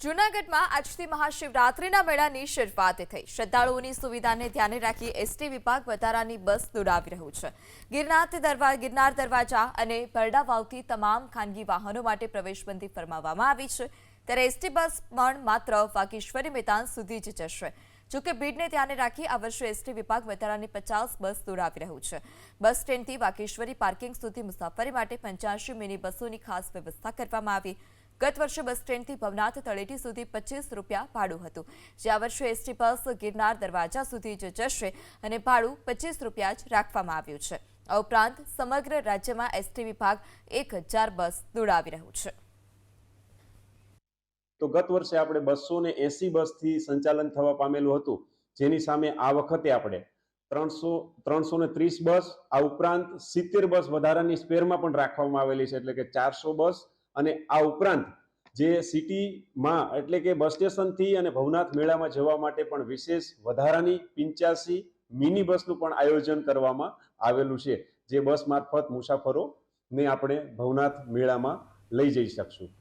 જૂનાગઢમાં આજથી મહાશિવરાત્રિના મેળાની શરૂઆત થઈ। શ્રદ્ધાળુઓની સુવિધાને ધ્યાને રાખી એસટી વિભાગ વધારાની બસ દોડાવી રહ્યું છે। ગિરનાર દરવાજા અને બરડા વાવથી તમામ ખાનગી વાહનો માટે પ્રવેશબંધી ફરમાવવામાં આવી છે, ત્યારે એસટી બસ પણ માત્ર વાઘેશ્વરી મેદાન સુધી જ જશે। જોકે ભીડને ધ્યાને રાખી આ વર્ષે એસટી વિભાગ વધારાની 50 બસ દોડાવી રહ્યું છે। બસ સ્ટેન્ડથી વાઘેશ્વરી પાર્કિંગ સુધી મુસાફરી માટે 85 મિની બસોની ખાસ વ્યવસ્થા કરવામાં આવી। ગત વર્ષે બસ સ્ટેન્ડથી ભવનાથ તળેટી સુધી 25 રૂપિયા ભાડું હતું, જે આ વર્ષે એસટી બસ ગિરનાર દરવાજા સુધી જ જશે અને ભાડું 25 રૂપિયા જ રાખવામાં આવ્યું છે। આ ઉપરાંત સમગ્ર રાજ્યમાં એસટી વિભાગ 1000 બસ દોડાવી રહ્યું છે। તો ગત વર્ષે આપણે 280 બસથી સંચાલન થવા પામેલું હતું, જેની સામે આ વખતે આપણે 330 બસ, આ ઉપરાંત 70 બસ વધારાની સ્પેરમાં પણ રાખવામાં આવેલી છે, એટલે કે 400 બસ। અને આ ઉપરાંત જે સિટીમાં એટલે કે બસ સ્ટેશનથી અને ભવનાથ મેળામાં જવા માટે પણ વિશેષ વધારાની 85 મિની બસનું પણ આયોજન કરવામાં આવેલું છે, જે બસ મારફત મુસાફરોને આપણે ભવનાથ મેળામાં લઈ જઈ શકશું।